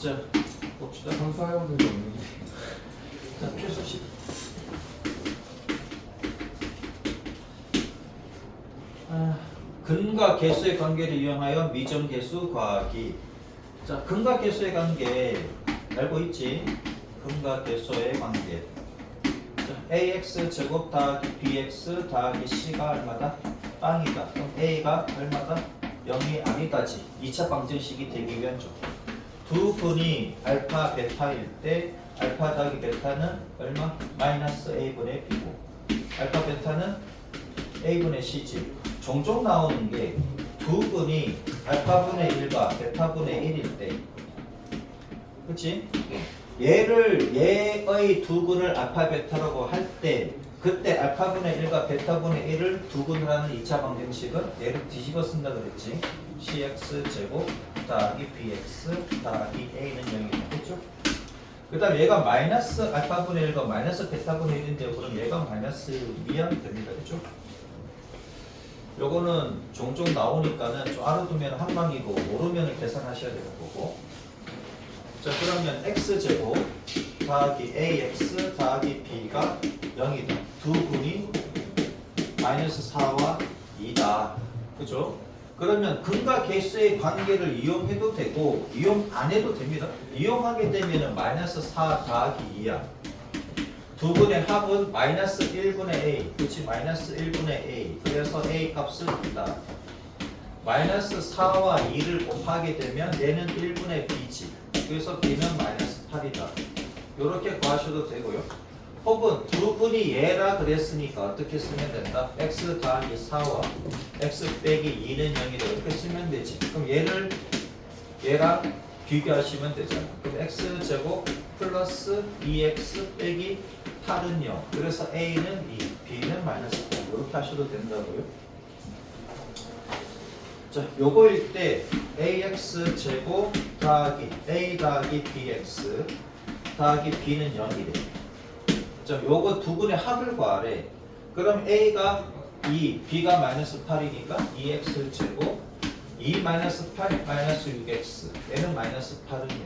자, 봅시다. 상사형들이 없는데. 자, 필수식. 근과 개수의 관계를 이용하여 미정계수 구하기. 자, 근과 개수의 관계 알고 있지? 근과 개수의 관계. 자, ax 제곱 더하기 bx 더하기 c가 얼마다? 빵이다. 그럼 a가 얼마다? 0이 아니다지. 2차 방정식이 되기 위한 조. 두 근이 알파 베타일 때 알파 더하기 베타는 얼마? 마이너스 a분의 b고 알파 베타는 a분의 c지. 종종 나오는 게 두 근이 알파분의 1과 베타분의 1일 때, 그치? 얘의 두 근을 알파 베타라고 할 때, 그때 알파분의 1과 베타분의 1을 두 근을 하는 2차 방정식은 얘를 뒤집어 쓴다 그랬지. cx 제곱 더하기 bx 더하기 a는 0이 되겠죠? 그 다음에 얘가 마이너스 알파분의 1과 마이너스 베타분의 1인데 그럼 얘가 마이너스 2하면 됩니다. 그렇죠? 요거는 종종 나오니까는 좀 알아두면 한 방이고 모르면 계산하셔야 되는 거고. 자, 그러면 x제곱 더하기 ax 더하기 b가 0이다. 두 근이 마이너스 4와 2다. 그죠? 그러면 근과 개수의 관계를 이용해도 되고 이용 안 해도 됩니다. 이용하게 되면은 마이너스 4 더하기 2야. 두 근의 합은 마이너스 1분의 a, 그렇지? 마이너스 1분의 a. 그래서 a 값은 2다. 마이너스 4와 2를 곱하게 되면 얘는 1분의 b지. 그래서 b는 마이너스 8이다. 이렇게 구하셔도 되고요. 혹은 두 근이 얘라 그랬으니까 어떻게 쓰면 된다? x 더하기 4와 x 빼기 2는 0이다. 이렇게 쓰면 되지. 그럼 얘랑 비교하시면 되잖아. 그럼 x제곱 플러스 2x 빼기 8은 0. 그래서 a는 2, b는 마이너스 8. 이렇게 하셔도 된다고요. 자, 요거일 때 ax 제곱 더하기 a 더하기 bx 더하기 b는 0이래. 자, 요거 두 근의 합을 구하래. 그럼 a가 2, b가 마이너스 8이니까 2x 제곱 2 마이너스 8 마이너스 6x 얘는 마이너스 8은 0.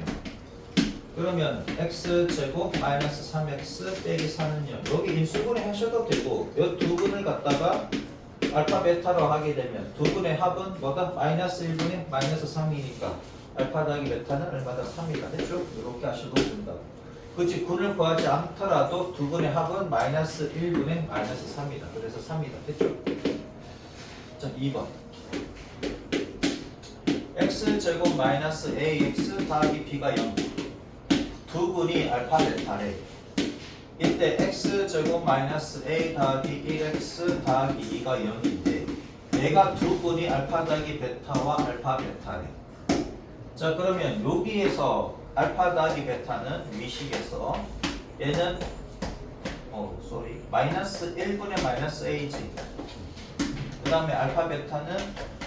그러면 x제곱 마이너스 3x 빼기 4는 0. 여기 인수분해 하셔도 되고 이 두 근을 갖다가 알파 베타로 하게 되면 두 근의 합은 뭐다? 마이너스 1분의 마이너스 3이니까 알파 더하기 베타는 얼마다? 3이다. 됐죠? 이렇게 하셔도 된다고. 그치? 근을 구하지 않더라도 두 근의 합은 마이너스 1분의 마이너스 3이다. 그래서 3이다. 됐죠? 자, 2번 x제곱 마이너스 ax 더하기 b가 0. 두 근이 알파 베타래. 이때 x제곱 마이너스 a 더하기 1x 더하기 2가 0인데 얘가 두 근이 알파 더하기 베타와 알파 베타래. 자, 그러면 여기에서 알파 더하기 베타는 위식에서 얘는 마이너스 1분의 마이너스 a지. 그 다음에 알파 베타는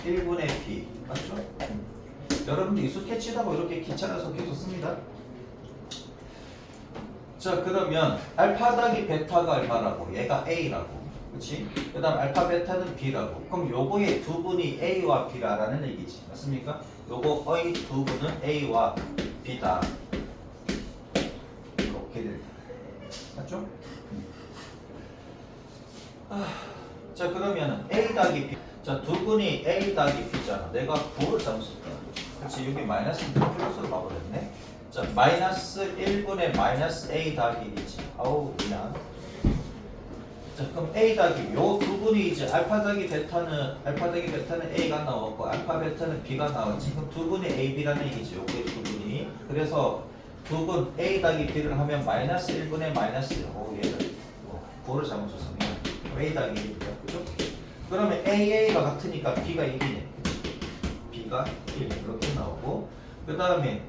1분의 b. 맞죠? 여러분들 익숙해지다고 이렇게 귀찮아서 계속 씁니다. 자, 그러면 알파 더하기 베타가 얼마라고? 얘가 a라고. 그치? 그 다음 알파 베타는 b라고. 그럼 요거의 두 분이 a와 b라는 얘기지. 맞습니까? 요거의 두 분은 a와 b다. 이렇게 됩니다. 맞죠? 자, 그러면 a 더하기 b. 자, 두 분이 a 더하기 b잖아. 내가 9를 잘못 썼다. 그치? 여기 마이너스인데 플러스로 가버렸네. 자, 마이너스 1분의 마이너스 a 더하기 1이지. 아우, 미안. 자, 그럼 a 더하기 요 두 분이 이제 알파 더하기 베타는 a가 나왔고 알파 베타는 b가 나왔지. 그럼 두 분이 a, b라는 얘기지. 요거의 두 분이. 그래서 두 분 a 더하기 b를 하면 마이너스 1분의 마이너스 1. 오, 얘를 9를 잘못 썼습니다. a 더하기 1이죠. 그죠? 그러면 AA가 같으니까 B가 1이네. B가 1 이렇게 나오고 그 다음에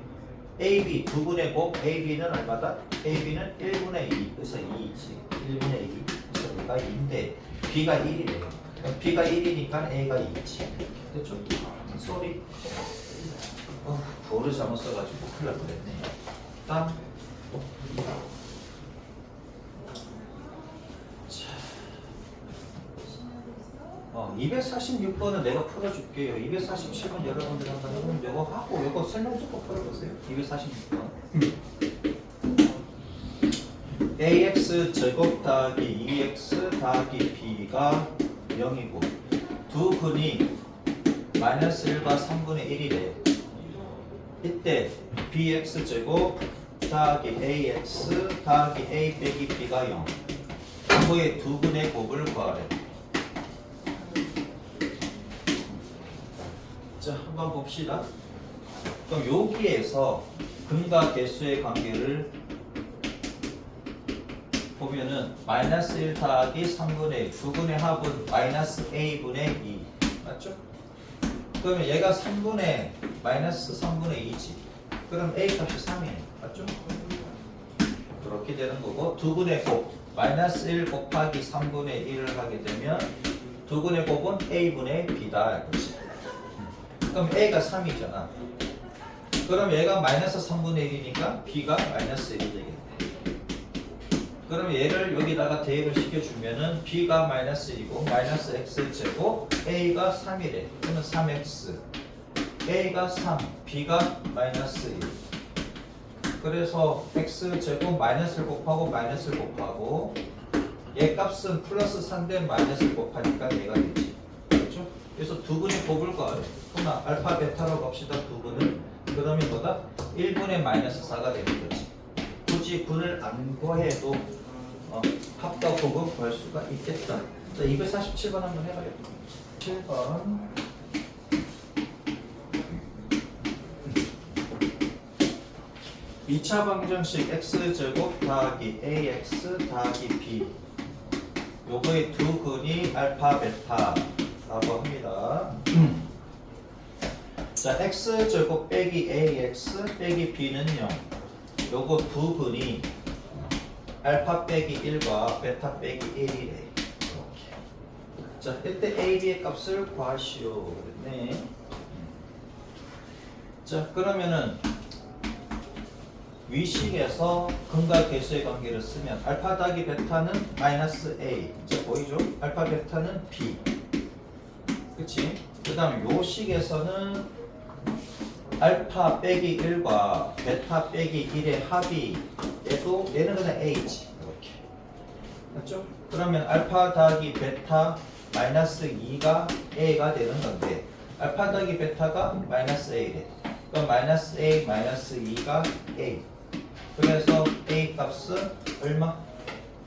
AB 두 분의 곱 AB는 얼마다? AB는 1분의 2 그래서 2이지. 1분의 2 그래서 얘가 2인데 B가 1이래요. B가 1이니까 A가 2지. 됐죠? 쏘리. 도를 잘못 써가지고 큰일 날 뻔했네. 다음 246번은 내가 풀어줄게요. 247번 여러분들 한번 해보면 이거 하고 이거 설명 듣고 풀어보세요. 246번. ax 제곱 더하기 2x 더하기 b가 0이고 두 근이 마이너스 1과 3분의 1이래. 이때 bx 제곱 더하기 ax 더하기 a 빼기 b가 0. 그거의 두 근의 곱을 구하래. 자, 한번 봅시다. 그럼 여기에서 근과 개수의 관계를 보면은 마이너스 1 더하기 3분의 1, 두 근의 합은 마이너스 a분의 2 맞죠? 그러면 얘가 3분의 마이너스 3분의 2지. 그럼 a 값이 3이에요. 맞죠? 그렇게 되는 거고 두 근의 곱 마이너스 1 곱하기 3분의 1을 하게 되면 두 근의 곱은 a분의 b다. 그렇지? 그럼 a가 3이잖아. 그럼 얘가 마이너스 3분의 1이니까 b가 마이너스 1이 되겠네. 그럼 얘를 여기다가 대입을 시켜주면은 b가 마이너스 1이고 마이너스 x 제곱 a가 3이래. 그러면 3x a가 3 b가 마이너스 1. 그래서 x 제곱 마이너스를 곱하고 마이너스를 곱하고 얘 값은 플러스 3대 마이너스를 곱하니까 얘가 되지. 그렇죠? 그래서 두 근의 곱을 구하래. 그러나 알파 베타라고 합시다. 두 근을. 그러면 뭐다? 1분의 마이너스 4가 되는 거지. 굳이 분을 안 구해도 합과 곱을 구할 수가 있겠다. 자, 247번 한번 해봐요. 7번. (2차) 방정식 x제곱 더하기 ax 더하기 b 요거의 두 근이 알파 베타라고 합니다. 자, x제곱 빼기 ax 빼기 b는 0. 요거 두 근이 알파 빼기 1과 베타 빼기 1이래. 이렇게. 자, 이때 a, b의 값을 구하시오. 그랬네. 자, 그러면은 위식에서 근과 개수의 관계를 쓰면 알파 더하기 베타는 마이너스 a. 자, 보이죠? 알파 베타는 b. 그치? 그 다음 요 식에서는 알파 빼기 1과 베타 빼기 1의 합이 얘는 그냥 a지. 이렇게. 맞죠? 그러면 알파 더하기 베타 마이너스 2가 a가 되는 건데 알파 더하기 베타가 마이너스 a래. 그럼 마이너스 a 마이너스 2가 a. 그래서 a 값은 얼마?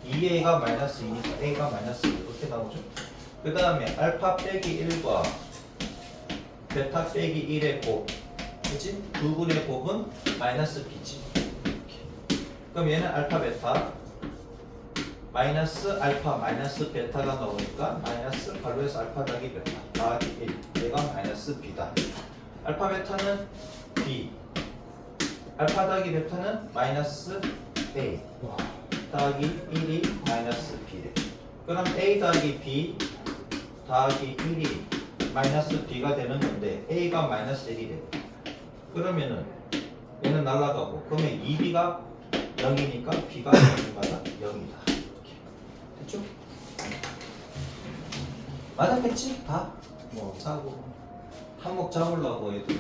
2a가 마이너스 2니까 a가 마이너스 2 이렇게 나오죠. 그 다음에 알파 빼기 1과 베타 빼기 1의 곱, 그치? 두 근의 곱은 마이너스 b지. 그럼 얘는 알파 베타 마이너스 알파 마이너스 베타가 나오니까 마이너스 가로에서 알파 더하기 베타 더하기 1 얘가 마이너스 b다. 알파 베타는 b 알파 더하기 베타는 마이너스 a 더하기 1이 마이너스 b래. 그럼 a 더하기 b 더하기 1이 마이너스 b가 되는 건데 a가 마이너스 1이래. 그러면은 얘는 날라가고 그러면 2b가 0이니까 b가 얼마다? 0이다. 이렇게. 됐죠? 맞았겠지? 다? 뭐 짜고 한몫 잡으려고 애들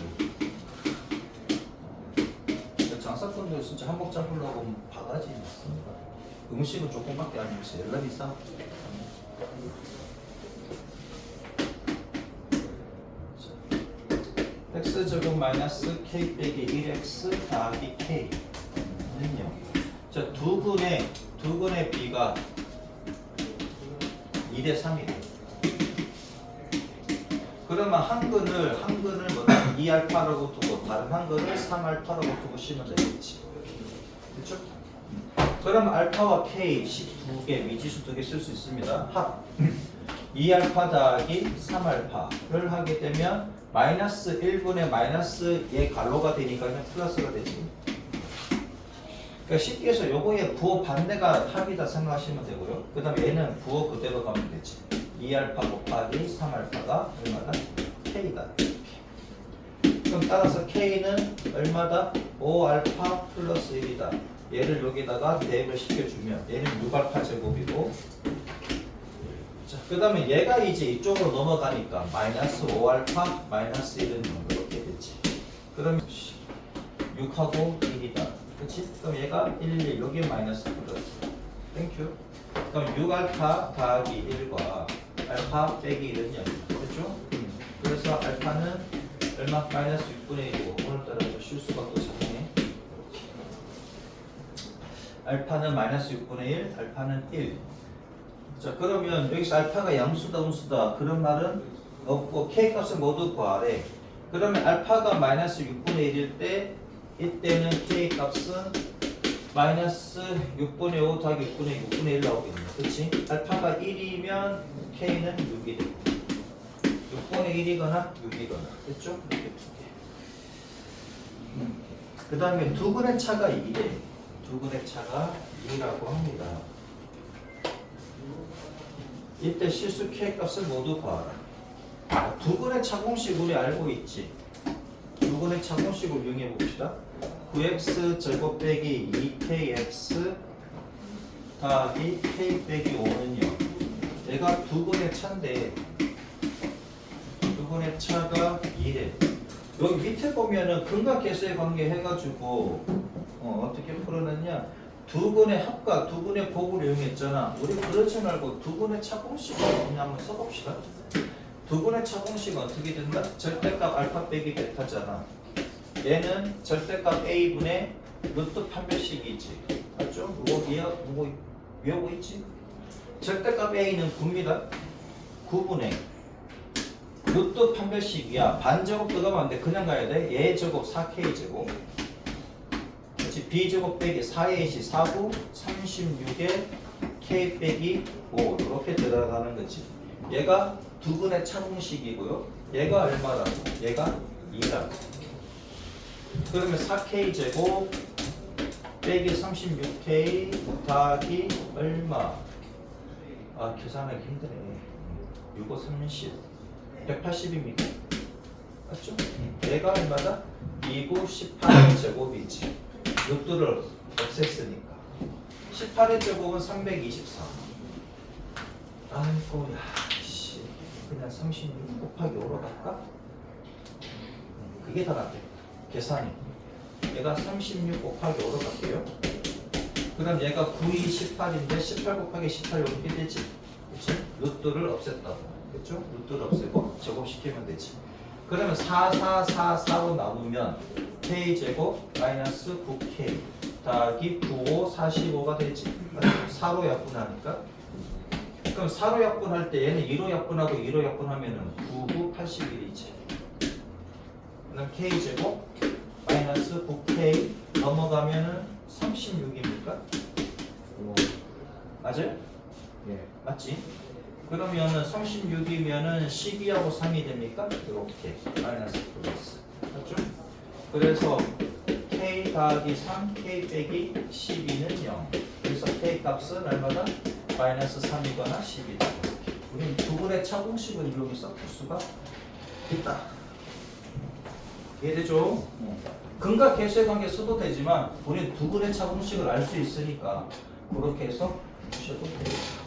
장사꾼들 진짜 한몫 잡으려고 바가지 있습니다. 음식은 조금밖에 안 주세요. 연락이 싸. x제곱 마이너스 k 빼기 1x 더하기 k 는요. 자, 두 근의 b가 2대 3이래. 그러면 한 근을 뭐다? 2알파라고 두고 다른 한 근을 3알파라고 두고 씌우면 되겠지. 그렇죠? 그럼 알파와 k 식 두 개, 미지수 두 개 쓸 수 있습니다. 합 2알파 더하기 3알파를 하게 되면 마이너스 1분의 마이너스 얘 갈로가 되니까 그냥 플러스가 되지. 그러니까 쉽게 해서 요거의 부호 반대가 합이다 생각하시면 되고요. 그 다음에 얘는 부호 그대로 가면 되지. 2알파 곱하기 3알파가 얼마다? k다. 그럼 따라서 k는 얼마다? 5알파 플러스 1이다. 얘를 여기다가 대입을 시켜주면 얘는 6알파 제곱이고, 자, 그 다음에 얘가 이제 이쪽으로 넘어가니까 마이너스 5알파 마이너스 1은 0 이렇게 되지. 그럼 6하고 1이다. 그치? 그럼 얘가 1, 여기 마이너스 플러스. 땡큐. 그럼 6알파 더하기 1과 알파 빼기 1은 0이다. 그렇죠? 그래서 알파는 얼마? 마이너스 6분의 1이고 오늘따라 실수가 또 작네. 알파는 마이너스 6분의 1, 알파는 1. 자, 그러면 여기서 알파가 양수다 음수다 그런 말은 없고 K값을 모두 구하래. 그러면 알파가 마이너스 6분의 1일 때 이때는 K값은 마이너스 6분의 5 더하기 6분의 1 나오겠네. 그치? 알파가 1이면 K는 6이 되고 6분의 1이거나 6이거나 됐죠? 이렇게 두 개. 그 다음에 두근의 차가 2래. 두근의 차가 2라고 합니다. 이때 실수 K값을 모두 구하라. 두근의 차공식 우리 알고 있지? 두근의 차공식을 이용해 봅시다. 9x 제곱 빼기 2kx 더하기 k 빼기 5는 0. 얘가 두근의 차인데 두근의 차가 2래. 여기 밑에 보면은 근각계수의 관계 해가지고 어떻게 풀어냈냐? 두근의 합과 두근의 곱을 이용했잖아. 우리 그렇지 말고 두근의 차공식을 그냥 한번 써봅시다. 두근의 차공식은 어떻게 된다? 절대값 알파 빼기 베타잖아. 얘는 절대값 a분의 루트 판별식이지. 맞죠? 뭐 외우고 있지? 절대값 a는 9입니다. 9분의 루트 판별식이야. 반제곱 들어가면 안 돼. 그냥 가야 돼. 얘 제곱 4k제곱 b제곱 빼기 4a시 4구 36에 k 빼기 5 이렇게 들어가는 거지. 얘가 두근의 차공식이고요. 얘가 얼마라고? 얘가 2라고. 그러면 4k제곱 빼기 36k 더하기 얼마? 아 계산하기 힘드네. 6, 5, 30 180입니까? 맞죠? 얘가 얼마다? 2, 9, 18의 제곱이지. 루트를 없앴으니까 18의 제곱은 324. 아이고 야씨 그냥 36 곱하기 5로 갈까? 그게 더 낫겠다. 계산이 얘가 36 곱하기 5로 갈게요. 그럼 얘가 9, 2, 18인데 18 곱하기 18 이렇게 되지. 그치? 루트를 없앴다고. 그쵸? 루트를 없애고 제곱시키면 되지. 그러면 4, 4, 4, 4로 나누면 k제곱 마이너스 9k 더하기 9, 5, 45가 되지. 4로 약분하니까. 그럼 4로 약분할 때 얘는 2로 약분하고 2로 약분하면은 9, 9, 81이지. 그럼 k제곱 마이너스 9k 넘어가면은 36입니까? 맞아요? 예. 맞지? 그러면은 36이면은 12하고 3이 됩니까? 이렇게 마이너스 플러스. 맞죠? 그래서 k 더하기 3, k 빼기 12는 0. 그래서 k 값은 얼마다? 마이너스 3이거나 10이다. 우리는 두근의 차공식을 이용해서 풀 수가 있다. 이해되죠? 근과 계수의 관계 써도 되지만 우리는 두근의 차공식을 알 수 있으니까 그렇게 해서 푸셔도 돼요.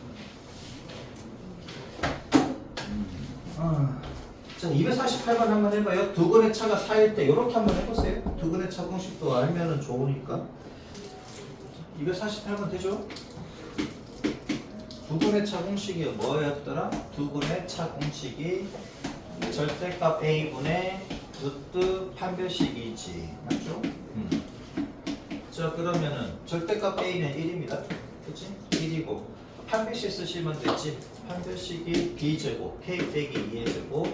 자, 248번 한번 해봐요. 두근의 차가 4일 때 이렇게 한번 해보세요. 두근의 차 공식도 알면은 좋으니까. 248번 되죠? 두근의 차 공식이 뭐였더라? 두근의 차 공식이 절대값 a분의 루트 판별식이지. 맞죠? 자, 그러면은 절대값 a는 1입니다. 그치? 1이고 판별식 쓰시면 되지. 판별식이 b제곱 k 빼기 2의 제곱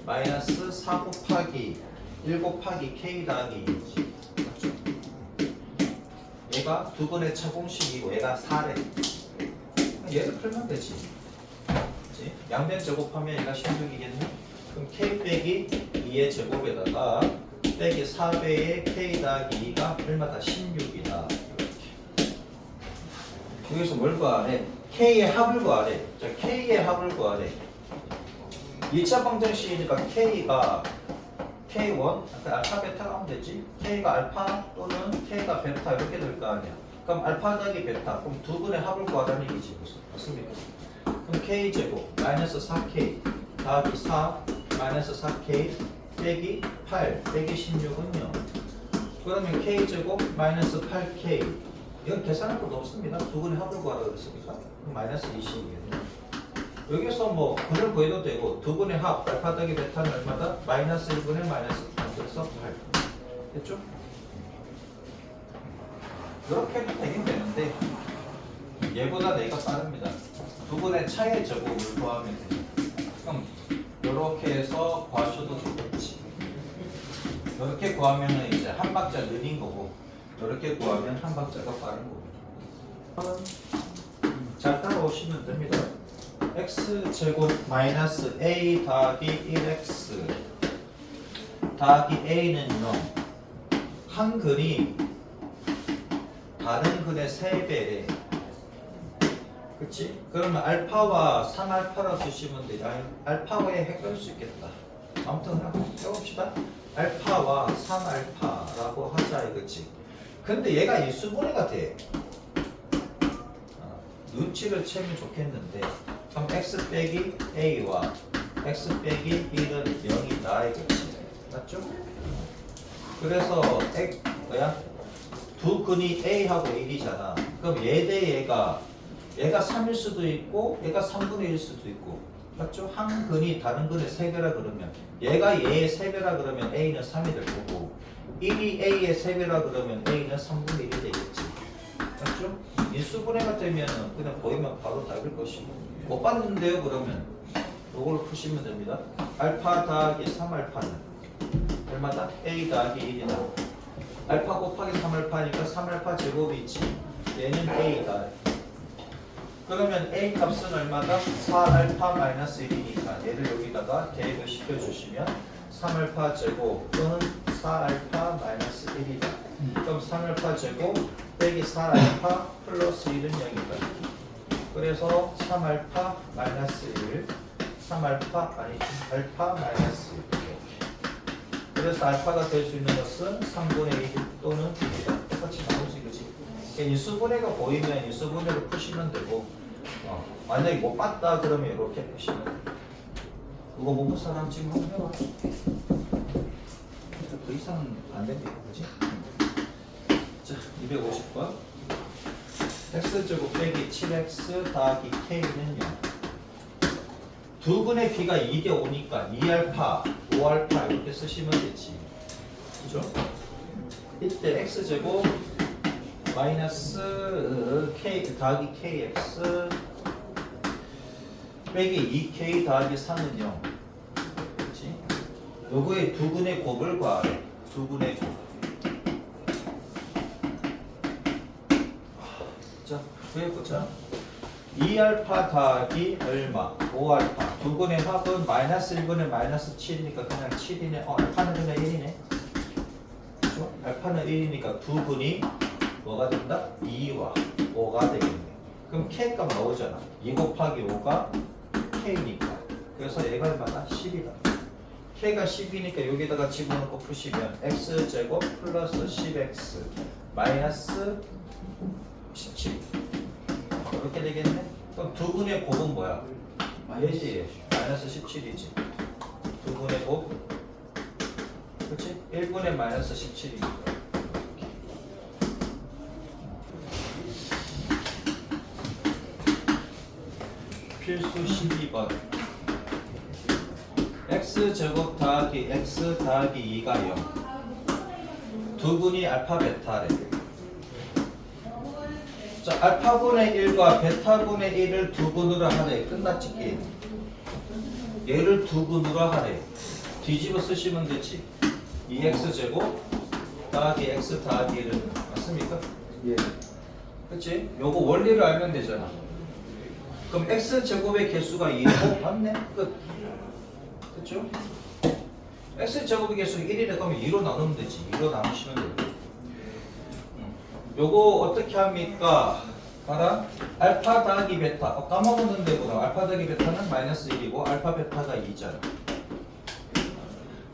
마이너스 4 곱하기 1 곱하기 k 더하기 2지. 맞죠? 얘가 두근의 차공식이고 얘가 4래. 얘를 풀면 되지. 그치? 양변 제곱하면 얘가 16이겠네. 그럼 k 빼기 2의 제곱에다가 빼기 4배의 k 더하기 2가 얼마다? 16이다. 이렇게. 여기서 뭘 구하래? k의 합을 구하래. 자, k의 합을 구하래. 2차 방정식이니까 k가 k1, 알파 베타가 하면 되지. k가 알파 또는 k가 베타 이렇게 될 거 아니야. 그럼 알파 더하기 베타, 그럼 두 분의 합을 구하라는 얘기지. 맞습니까? 그럼 k제곱 마이너스 4k 더하기 4 마이너스 4k 빼기 8 빼기 16은요. 그러면 k제곱 마이너스 8k 이건 계산할 것도 없습니다. 두 분의 합을 구하라고 그랬으니까 마이너스 20이겠네요. 여기서 뭐 근을 구해도 되고 두 분의 합 알파 더하기 베타는 얼마다? 마이너스 1분의 마이너스 8 그래서 8 됐죠? 이렇게 해도 되긴 되는데 얘보다 내가 빠릅니다. 두 분의 차의 제곱을 구하면 되죠. 그럼 이렇게 해서 구하셔도 좋겠지. 이렇게 구하면 이제 한 박자 느린 거고 이렇게 구하면 한 박자가 빠른 거고. 잘 따라오시면 됩니다. x제곱 마이너스 a 더하기 1x 더하기 a는 0. 한 근이 다른 근의 3배래. 그치? 그러면 알파와 3알파라 쓰시면 돼. 알파와에 헷갈릴 수 있겠다. 아무튼 해봅시다. 알파와 3알파라고 하자 이거지. 근데 얘가 일수분해가 돼. 눈치를 채면 좋겠는데 그럼 x 빼기 a와 x 빼기 1은 0이다 이거지. 맞죠? 그래서 뭐야? 두 근이 a하고 1이잖아. 그럼 얘 대 얘가 3일 수도 있고 얘가 3분의 1일 수도 있고 맞죠? 한 근이 다른 근의 3배라 그러면 얘가 얘의 3배라 그러면 a는 3이 될 거고 1이 a의 3배라 그러면 a는 3분의 1이 되겠지. 맞죠? 인수분해가 되면 그냥 보이면 바로 답일 것이고 못 봤는데요 그러면 이걸 푸시면 됩니다. 알파 더하기 3알파는 얼마다? a 더하기 1이다. 알파 곱하기 3알파니까 3알파 제곱이 있지. 얘는 a다. 그러면 a 값은 얼마다? 4알파 마이너스 1이니까 얘를 여기다가 대입을 시켜주시면 3알파 제곱은 4알파 마이너스 1이다. 그럼 3알파 제곱 빼기 4알파 플러스 1은 0이다. 그래서 3알파 마이너스 1 3알파 아니 알파 마이너스 1 이렇게. 그래서 알파가 될 수 있는 것은 3분의 1 또는 1이다. 똑같이 나오지 그지? 인수분해가 보이면 인수분해로 푸시면 되고 만약에 못 봤다 그러면 이렇게 푸시면 돼요. 이거 못 본 사람 지금 한번 해봐. 더 이상 안 된대 그지? 자 250번 x제곱 빼기 7x 더하기 k는 0. 두 분의 b가 2대 5니까 2알파 5알파 이렇게 쓰시면 되지. 그죠? 이때 x제곱 마이너스 k 더하기 kx 빼기 2k 더하기 3은 0. 그렇지? 요거의 두 근의 곱을 구하래. 두 근의 곱. 자, 구해보자. 2알파 더하기 얼마? 5알파. 두 근의 합은 마이너스 1분의 마이너스 7이니까 그냥 7이네. 알파는 그냥 1이네. 그렇죠? 알파는 1이니까 두 근이 뭐가 된다? 2와 5가 되겠네. 그럼 K값 나오잖아. 2 곱하기 5가 K니까. 그래서 얘가 얼마다? 10이다. K가 10이니까 여기다가 집어넣고 푸시면 X제곱 플러스 10X 마이너스 17 이렇게 되겠네? 그럼 두 분의 곱은 뭐야? 얘지. 마이너스 17이지. 두 분의 곱 그렇지? 1분의 마이너스 17이니까 필수 12번 x제곱 더하기 x 더하기 2가 0 두 분이 알파 베타래. 자, 알파분의 1과 베타분의 1을 두 분으로 하래. 끝났지 게임. 얘를 두 분으로 하래. 뒤집어 쓰시면 되지. 2x제곱 더하기 x 더하기 1은 맞습니까? 예. 그치? 요거 원리를 알면 되잖아. 그럼 x제곱의 개수가 2고 맞네? 끝. 그쵸? x제곱의 개수가 1이래. 그러면 2로 나누면 되지. 2로 나누시면 되고. 요거 어떻게 합니까? 봐라. 알파 더하기 베타. 까먹었는데 보다. 알파 더하기 베타는 마이너스 1이고 알파 베타가 2잖아.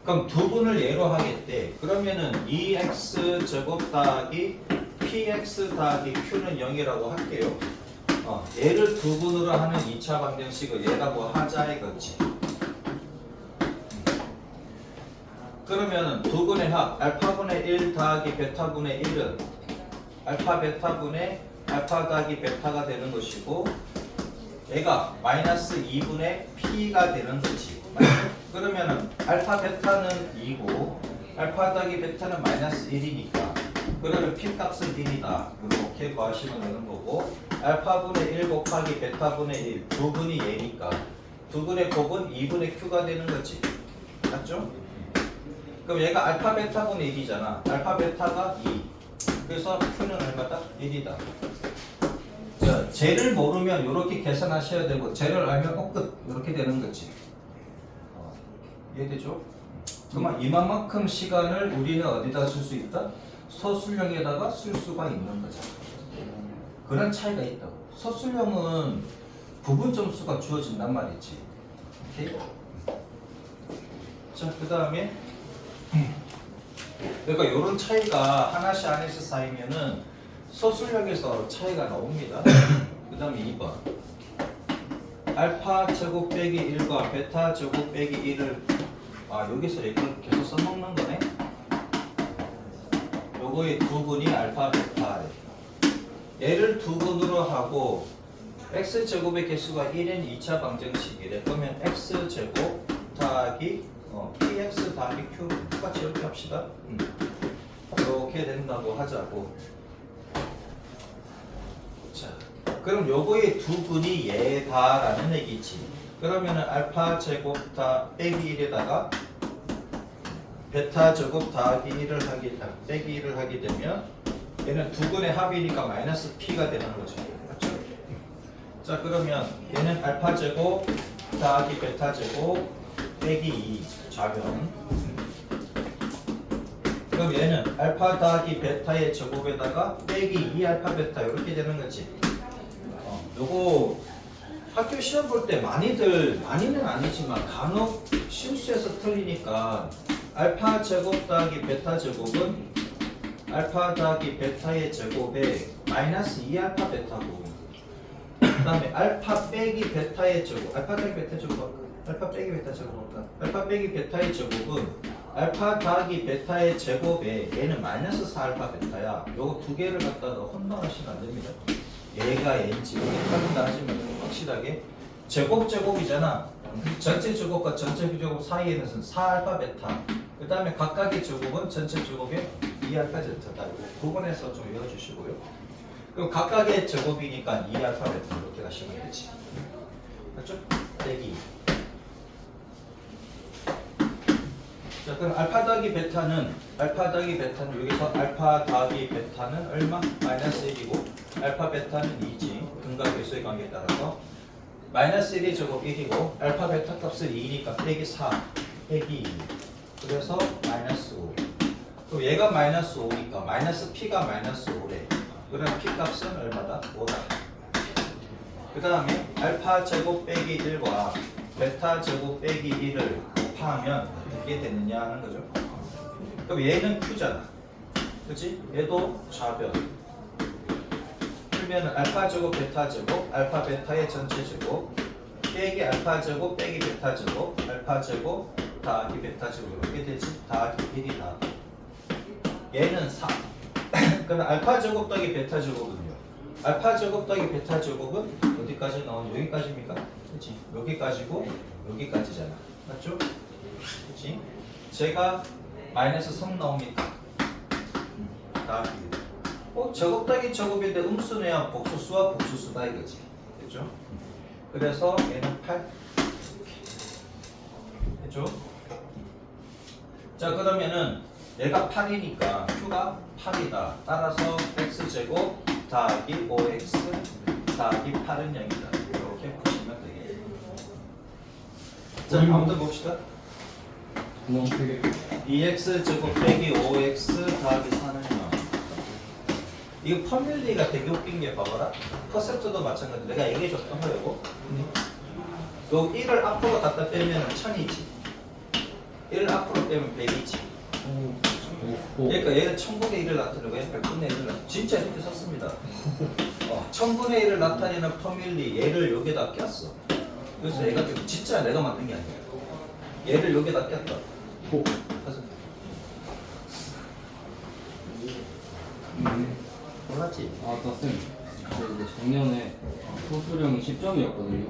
그럼 두 분을 예로 하겠대. 그러면은 2x 제곱 더하기 px 더하기 q는 0이라고 할게요. 얘를 두 분으로 하는 2차 방정식을 얘가 뭐 하자 이거지. 그러면 두 분의 합 알파분의 1 더하기 베타분의 1은 알파 베타분의 알파 더하기 베타가 되는 것이고 얘가 마이너스 2분의 p가 되는 거지. 그러면은 알파 베타는 2고 알파 더하기 베타는 마이너스 1이니까 그러면 p 값은 1이다. 이렇게 구하시면 되는 거고 알파분의 1 곱하기 베타분의 1 두 분이 얘니까 두 분의 곱은 2분의 q가 되는 거지. 맞죠? 그럼 얘가 알파 베타분의 1이잖아. 알파 베타가 2. 그래서 q는 얼마다? 1이다. 자, 쟤를 모르면 이렇게 계산하셔야 되고 쟤를 알면 끝. 이렇게 되는 거지. 이해되죠? 그러면 이만큼 시간을 우리는 어디다 쓸 수 있다? 서술형에다가 쓸 수가 있는 거죠. 그런 차이가 있다고. 서술형은 부분 점수가 주어진단 말이지. 오케이? 자, 그 다음에 그러니까 이런 차이가 하나씩 안에서 쌓이면은 서술형에서 차이가 나옵니다. 그 다음에 2번 알파 제곱 빼기 1과 베타 제곱 빼기 1을 여기서 이걸 계속 써먹는 거네. 요거의 두 분이 알파 베타. 얘를 두 분으로 하고 x 제곱의 개수가 1인 2차 방정식이래. 그러면 x 제곱 더하기 px 더하기 q 똑같이 이렇게 합시다. 이렇게 된다고 하자고. 자, 그럼 요거의 두 분이 얘다라는 얘기지. 그러면은 알파 제곱 다 빼기 1에다가 베타 제곱 더하기 1을 빼기 1을 하게 되면 얘는 두 분의 합이니까 마이너스 p가 되는 거죠. 맞죠? 자, 그러면 얘는 알파 제곱 더하기 베타 제곱 빼기 2 좌변. 그럼 얘는 알파 더하기 베타의 제곱에다가 빼기 2 알파 베타 이렇게 되는 거지. 요거 학교 시험 볼 때 많이는 아니지만 간혹 실수해서 틀리니까 알파 제곱 더하기 베타 제곱은 알파 더하기 베타의 제곱에 마이너스 2 알파 베타고 그 다음에 알파 빼기 베타의 제곱 알파 빼기 베타 제곱 알파 빼기 베타 제곱 할까? 알파 빼기 베타의 제곱은 알파 더하기 베타의 제곱에 얘는 마이너스 4 알파 베타야. 요거 두 개를 갖다가 혼동하시면 안 됩니다. 얘가 얘인지 헷갈린다 하시면 확실하게 제곱이잖아. 전체 제곱과 전체 제곱 사이에는 4 알파 베타. 그 다음에 각각의 제곱은 전체 제곱의 2 알파 제타다. 구분해서 좀 외워주시고요. 그럼 각각의 제곱이니까 2 알파 베타 이렇게 가시면 되지. 맞죠? 빼기. 자, 그럼 알파 더하기 베타는 여기서 알파 더하기 베타는 얼마? 마이너스 1이고 알파 베타는 2지. 등과 개수의 관계에 따라서 마이너스 1이 제곱 1이고 알파 베타 값은 2니까 빼기 4 빼기 2 그래서 마이너스 5. 그럼 얘가 마이너스 5니까 마이너스 p가 마이너스 5래. 그럼 p 값은 얼마다? 5다. 그 다음에 알파 제곱 빼기 1과 베타 제곱 빼기 1을 곱하면 이게 되느냐 하는 거죠. 그럼 얘는 q잖아. 그치? 얘도 좌변. 그러면 알파 제곱 베타 제곱 알파 베타의 전체 제곱 빼기 알파 제곱 빼기 베타 제곱 알파 제곱 더하기 베타 제곱 이렇게 되지. 더하기 1이다. 얘는 4. 그럼 알파 제곱 더하기 베타 제곱은요. 알파 제곱 더하기 베타 제곱은 어디까지 나오냐? 여기까지입니까? 그치? 여기까지고 여기까지잖아. 맞죠? 그치? 제가 마이너스 3 나옵니까? 더하기 1. 제곱 더하기 제곱인데 음수네요. 복수수와 복수수다 이거지. 됐죠? 그래서 얘는 8. 됐죠? 자, 그러면은 얘가 8이니까 q가 8이다. 따라서 x제곱 더하기 5x 더하기 8은 0이다. 이렇게 보시면 되겠네요. 자, 한번 더 봅시다. 2x 제곱 빼기 5x 더하기 4는 0. 이거 펌밀리가 되게 웃긴 게 봐봐라. 컨셉트도 마찬가지. 내가 얘기해줬던 거예요. 요 1을 앞으로 갖다 빼면 1000이지. 1을 앞으로 빼면 100이지. 그러니까 얘는 1000분의 1을 나타내고 얘는 100분의 1을 나타내고 진짜 이렇게 썼습니다. 1000분의 1을 나타내는 퍼밀리 얘를 여기다 꼈어. 그래서 얘가 진짜 내가 만든 게 아니야. 얘를 여기다 꼈다. 그래서 몰랐지? 아, 나 쌤. 저 작년에 소수령 10점이었거든요.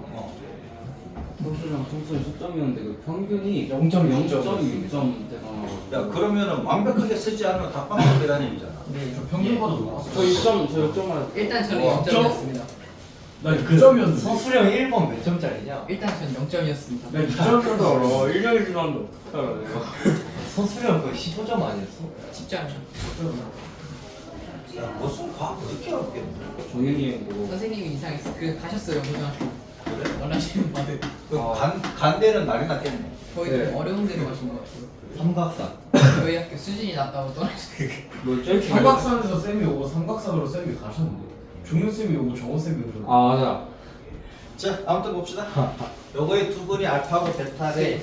소수령 총수는 10점이었는데 그 평균이 0.6점 대강하고. 야 그러면은 완벽하게 쓰지 않으면 답방법이라는 얘기잖아. 네, 저 평균보다 높았어요. 저 6점 맞았어요. 일단 저는 와, 0점이었습니다. 나 9점이었는데. 서수령 1번 몇 점짜리냐? 일단 저는 0점이었습니다. 나 9점이었는데. 알아. 1년이 지났는데 어떡하라 내가. 서수령 그 15점 아니었어? 쉽지 않죠. 야 무슨 과학 그렇게 어렵겠네. 종현이 뭐 선생님이 이상했어. 그 가셨어요 고등학교. 그래? 원하시는 바들. 그 간대는 난리 났겠네. 거의 네. 좀 어려운 데로 가신 것 같아요. 삼각산. 저희 학교 수준이 낮다고 떠나셨어요. 뭐 제일 삼각산에서 쌤이 오고 삼각산으로 쌤이 가셨는데. 종윤 쌤이 오고 정원 쌤이 오고. 아 맞아. 자 아무튼 봅시다. 요거의 두 분이 알파고 베타래.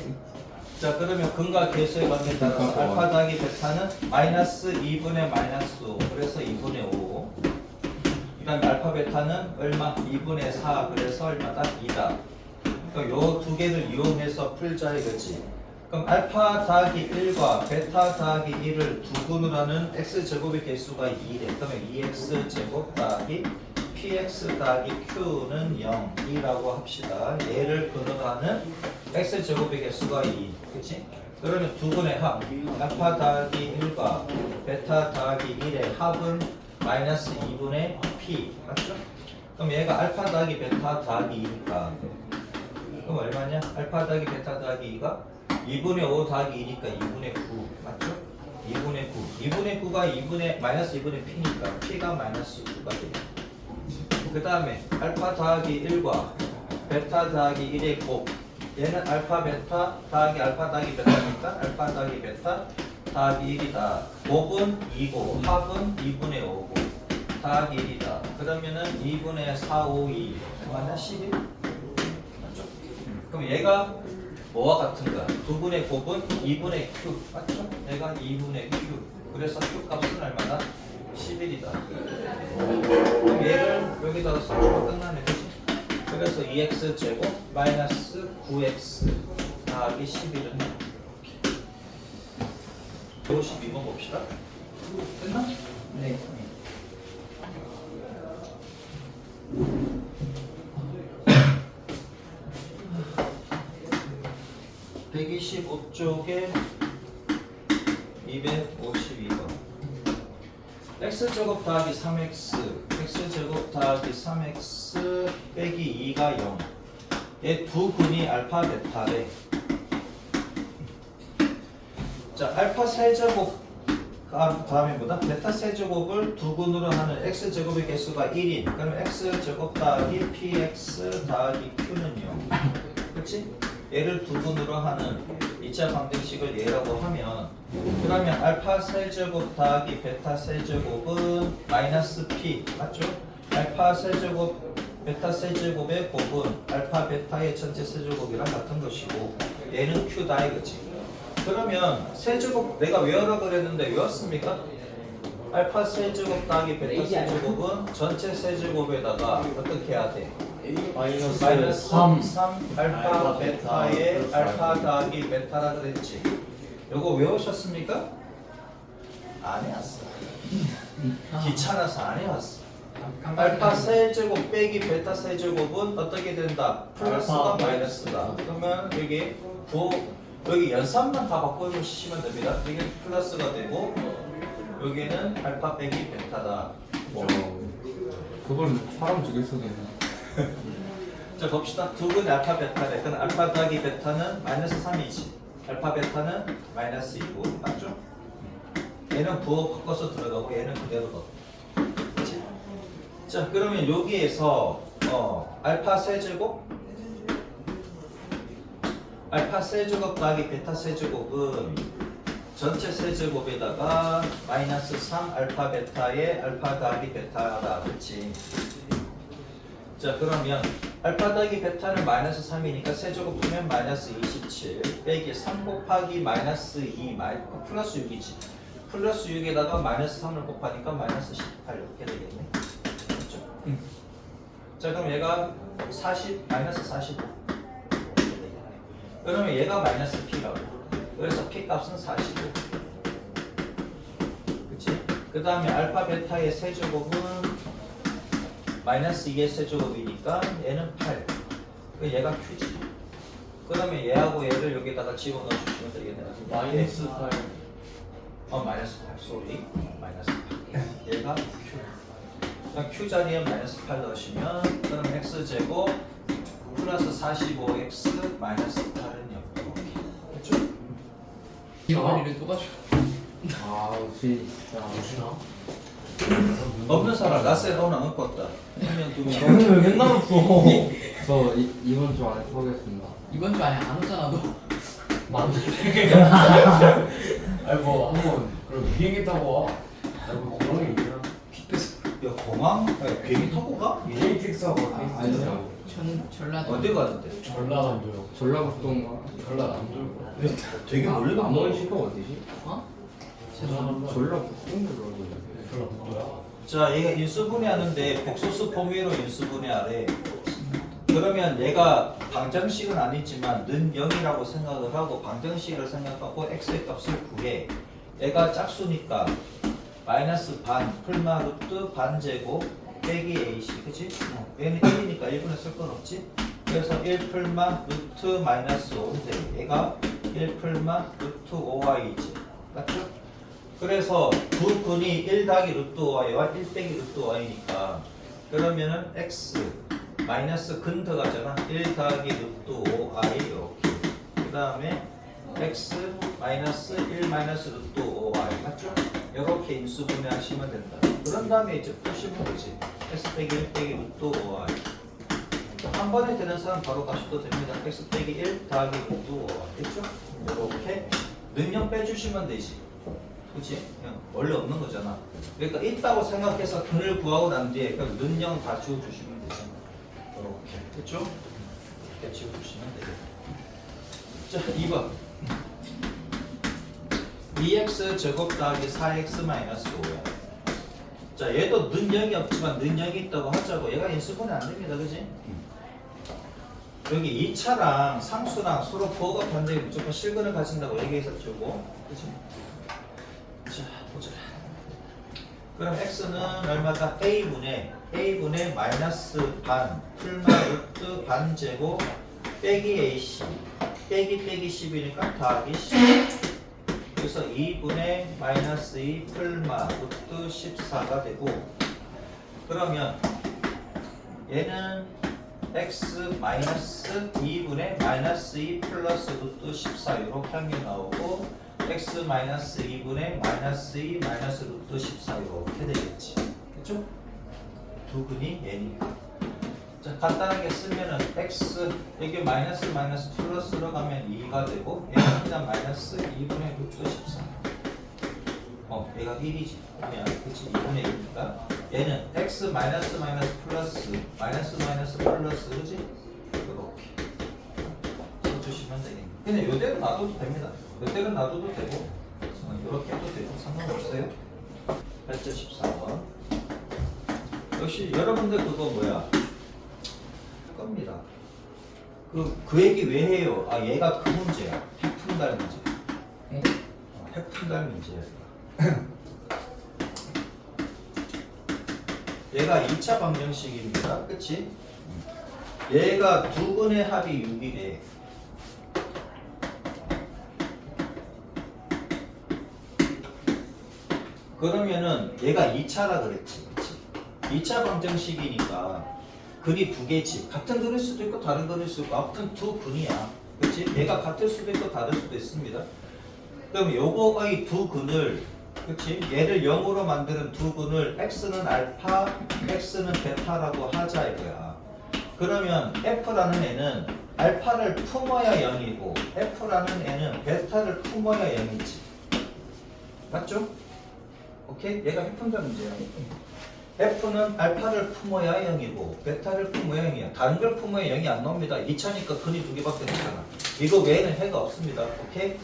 자 그러면 근과 계수의 관계에 따라서 알파 더하기 베타는 마이너스 2분의 마이너스 5 그래서 2분의 5. 그 다음에 알파 베타는 얼마? 2분의 4 그래서 얼마다? 2다. 그러니까 요 두 개를 이용해서 풀자 이거지. 그럼 알파 더하기 1과 베타 더하기 1을 두 분으로 하는 x제곱의 개수가 2래. 그러면 2x제곱 더하기 px 더하기 q는 0이라고 합시다. 얘를 근으로 하는 x제곱의 개수가 2. 그치? 그러면 두 분의 합 알파 더하기 1과 베타 더하기 1의 합은 마이너스 2분의 p 맞죠? 그럼 얘가 알파 더하기 베타 더하기 2니까 그럼 얼마냐? 알파 더하기 베타 더하기 2가 2분의 5 더하기 2니까 2분의 9 맞죠? 2분의 9 2분의 9가 2분의 마이너스 2분의 p니까 p가 마이너스 9가 돼요. 그 다음에 알파 더하기 1과 베타 더하기 1의 곱 얘는 알파 베타 더하기 알파 더하기 베타니까 알파 더하기 베타 더하기 1이다. 곱은 2고 합은 2분의 5고 더하기 1이다. 그러면은 2분의 4, 5, 2 맞나? 11? 맞죠? 그럼 얘가 뭐와 같은가? 두 분의 곱은 2분의 q 맞죠? 얘가 2분의 q 그래서 q 값은 얼마나? 11이다. 그럼 얘를 여기다가 써주면 끝나네 그치? 그래서 2x 제곱 마이너스 9x 더하기 11은 52번 봅시다. 됐나? 네. 125쪽에 252번 x제곱 더하기 3x x제곱 더하기 3x 빼기 2가 0 얘 두 근이 알파 베타래. 자 알파 세제곱 다음에 뭐다? 베타 세제곱을 두 근으로 하는 x제곱의 개수가 1인 그러면 x제곱 더하기 px 더하기 q는 0 그치? 얘를 두 분으로 하는 2차 방정식을 얘라고 하면 그러면 알파 세제곱 더하기 베타 세제곱은 마이너스 p 맞죠? 알파 세제곱 베타 세제곱의 곱은 알파 베타의 전체 세제곱이랑 같은 것이고 얘는 q다 이거지. 그러면 세제곱 내가 외우라 그랬는데 외웠습니까? 알파 세제곱 더하기 베타 세제곱은 전체 세제곱에다가 어떻게 해야 돼? 마이너스 3 알파 베타의 알파 더하기 베타라 그랬지. 요거 외우셨습니까? 안 해왔어. 귀찮아서 안 해왔어. 알파 세제곱 빼기 베타 세제곱은 어떻게 된다? 플러스가 마이너스다. 그러면 여기 여기 연산만 다 바꿔주시면 됩니다. 여기 플러스가 되고 여기는 알파 빼기 베타다. 그걸 사람 죽일 수도 있나? 자 봅시다. 두 근의 알파 베타래. 그럼 알파 더하기 베타는 마이너스 3이지. 알파 베타는 마이너스 2고 맞죠? 얘는 부호 바꿔서 들어가고 얘는 그대로 넣어. 그렇지? 자 그러면 여기에서 알파 세제곱 더하기 베타 세제곱은 전체 세제곱에다가 마이너스 3 알파 베타의 알파 더하기 베타다. 그렇지? 자 그러면 알파 더하기 베타는 마이너스 3이니까 세제곱 풀면 마이너스 27 빼기 3 곱하기 마이너스 2 플러스 6이지. 플러스 6에다가 마이너스 3을 곱하니까 마이너스 18 이렇게 되겠네. 그렇죠? 자 그럼 얘가 40 마이너스 45 이렇게 되겠네. 그러면 얘가 마이너스 P라고. 그래서 P 값은 45. 그치? 그 다음에 알파 베타의 세제곱은 마이너스 2의 세제곱이니까 얘는 8. 얘가 Q지. 그러면 얘하고 얘를 여기다가 집어넣어 주시면 되겠네요. 마이너스 8. 마이너스 8. 쏘리. 마이너스 8. 얘가 Q. 그럼 Q 자리에 마이너스 8 넣으시면 그럼 X제곱 플러스 45X 마이너스 8은 0. 됐죠? 이거리를 또 가져. 아 역시 진짜. 무시나? 없는 사람 나셀 오나 엉껐다. 한명 두명 저는 왜 맨날 없어? 저 이번 주 안에 서겠습니다. 이번 주 안에 안 오잖아 너. 아니 뭐 한번 그럼 비행기 타고 와. 나뭐 공항에 있냐? 야 공항? 야, 비행기 타고 가? KTX하고 아니요. 전라도. 어디 가는데? 전라남도요. 전라북도인가? 전라남도. 되게 멀리 간다. 남원시가 어디지? 어? 전라남도. 전라북도인 걸로 알고 있는데. 전라남도야. 자, 얘가 인수분해하는데 복소수 범위로 인수분해하래. 그러면 얘가 방정식은 아니지만 는 0이라고 생각을 하고 방정식을 생각하고 x의 값을 구해. 얘가 짝수니까 마이너스 반 풀마 루트 반 제곱 빼기 ac 그치? 얘는 1이니까 1분의 쓸 건 없지? 그래서 1 풀마 루트 마이너스 5인데 얘가 1 풀마 루트 5y지 맞죠? 그래서 두 근이 1 더하기 루트 5y와 1 빼기 루트 5y니까 그러면은 x 마이너스 근 더가잖아 1 더하기 루트 5y 이렇게 그 다음에 x 마이너스 1 마이너스 루트 5y 맞죠? 이렇게 인수분해 하시면 된다. 그런 다음에 이제 푸시면 되지. x 빼기 1 빼기 루트 5y 한 번에 되는 사람 바로 가셔도 됩니다. x 빼기 1 더하기 루트 5y 됐죠? 이렇게 능력 빼주시면 되지. 그치? 그냥 원래 없는 거잖아. 그러니까 있다고 생각해서 근을 구하고 난 뒤에 그냥 능력 다 지워주시면 되잖아. 이렇게 됐죠? 이렇게 지워주시면 되겠다. 자 2번 2x 제곱 더하기 4x 마이너스 5야. 자 얘도 는 0이 없지만 는 0이 있다고 하자고. 얘가 인수분해 안 됩니다. 그지? 여기 2차랑 상수랑 서로 부호가 반대에 무조건 실근을 가진다고 얘기했었죠. 그지? 자 보자. 그럼 x는 얼마다? a분의 마이너스 반 풀마 루트 반 제곱 빼기 ac 빼기 10이니까 더하기 10. 그래서 2분의 마이너스 2 풀마 루트 14가 되고 그러면 얘는 x 마이너스 2분의 마이너스 2 플러스 루트 14 이렇게 한 게 나오고 x 마이너스 2분의 마이너스 2 마이너스 루트 14 이렇게 되겠지. 그쵸? 두 근이 얘니까. 자, 간단하게 쓰면은 x 여기 마이너스 마이너스 플러스로 가면 2가 되고 얘는 그냥 마이너스 2분의 루트 14. 얘가 1이지. 그냥 그치 2분의 1이니까 얘는 x 마이너스 마이너스 플러스 마이너스 마이너스 플러스 그지? 이렇게 써주시면 되겠네. 그냥 요대로 놔둬도 됩니다. 요대로 놔둬도 되고 이렇게 해도 되고 상관없어요. 8절 14번. 역시 여러분들 그거 뭐야? 겁니다. 그 얘기 왜 해요? 아 얘가 그 문제야. 핵분달 문제. 네. 핵분달 문제야. 얘가 2차 방정식입니다. 그치? 얘가 두 근의 합이 6이래. 그러면은 얘가 2차라 그랬지. 그치? 2차 방정식이니까 근이 두 개지. 같은 근일 수도 있고 다른 근일 수도 있고 아무튼 두 근이야. 그치? 얘가 같을 수도 있고 다를 수도 있습니다. 그럼 요거의 두 근을 그치? 얘를 0으로 만드는 두 근을 x는 알파, x는 베타라고 하자 이거야. 그러면 f라는 애는 알파를 품어야 0이고 f라는 애는 베타를 품어야 0이지. 맞죠? 오케이? 얘가 핵분달 문제야. f는 알파를 품어야 0이고 베타를 품어야 0이야. 다른 걸 품어야 0이 안 나옵니다. 2차니까 근이 두 개밖에 없잖아. 이거 외에는 해가 없습니다. 오케이?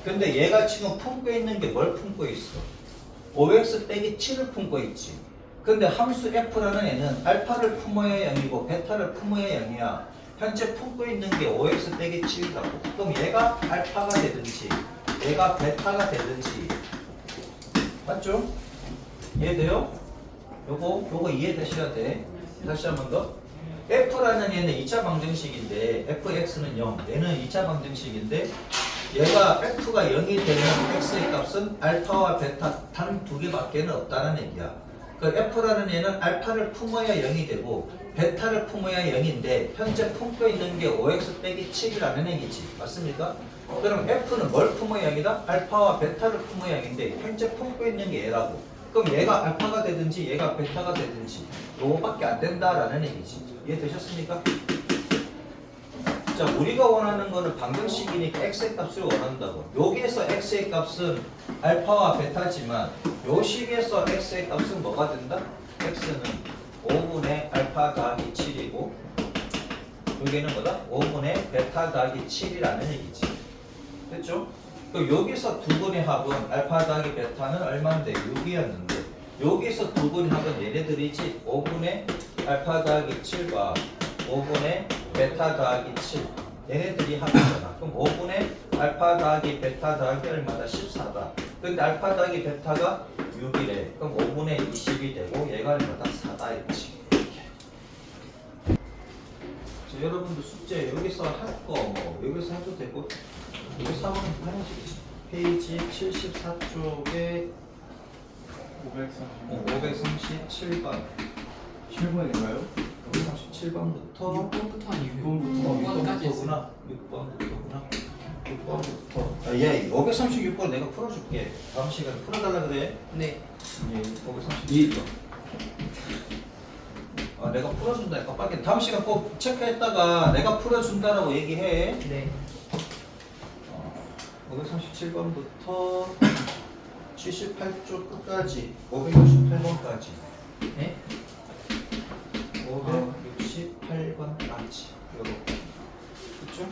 근데 얘가 지금 품고 있는 게 뭘 품고 있어? 5x 빼기 7을 품고 있지. 근데 함수 f라는 애는 알파를 품어야 0이고 베타를 품어야 0이야. 현재 품고 있는 게 5x 빼기 7이라고. 그럼 얘가 알파가 되든지 얘가 베타가 되든지, 맞죠? 이해돼요? 요거 이해되셔야 돼. 다시 한 번 더. f라는 얘는 2차 방정식인데 fx는 0, 얘는 2차 방정식인데 얘가 f가 0이 되면 x의 값은 알파와 베타 단 두 개밖에는 없다는 얘기야. 그 f라는 얘는 알파를 품어야 0이 되고 베타를 품어야 0인데 현재 품고 있는 게 5x 빼기 7이라는 얘기지. 맞습니까? 그럼 f는 뭘 품어야 0이다? 알파와 베타를 품어야 0인데 현재 품고 있는 게 얘라고. 그럼 얘가 알파가 되든지 얘가 베타가 되든지 요거밖에 안 된다라는 얘기지. 이해되셨습니까? 자, 우리가 원하는 거는 방정식이니까 x의 값을 원한다고. 여기에서 x의 값은 알파와 베타지만 요 식에서 x의 값은 뭐가 된다? x는 5분의 알파 더하기 7이고 여기는 뭐다? 5분의 베타 더하기 7이라는 얘기지. 됐죠? 그럼 여기서 두 분의 합은 알파 더하기 베타는 얼마인데? 6이었는데 여기서 두 분의 합은 얘네들이지. 5분의 알파 더하기 7과 5분의 베타 더하기 7 얘네들이 합이잖아. 그럼 5분의 알파 더하기 베타 더하기 얼마다? 14다. 근데 알파 더하기 베타가 6이래. 그럼 5분의 20이 되고 얘가 얼마다? 4다 했지. 자, 여러분들 숙제 여기서 할 거 뭐 여기서 해도 되고 여기서 하면 하나씩 페이지 74쪽에 537번 7번인가요? 537번부터 6번부터 아니에요. 6번부터 6번부터구나. 6번부터. 아, 얘 536번 내가 풀어줄게. 다음 시간에 풀어달라 그래. 네. 예, 536번. 아, 내가 풀어준다니까. 빨리 다음 시간 꼭 체크했다가 내가 풀어준다라고 얘기해. 네. 537번부터 78쪽 끝까지 568번까지. 네? 568번까지. 요렇게. 그쵸?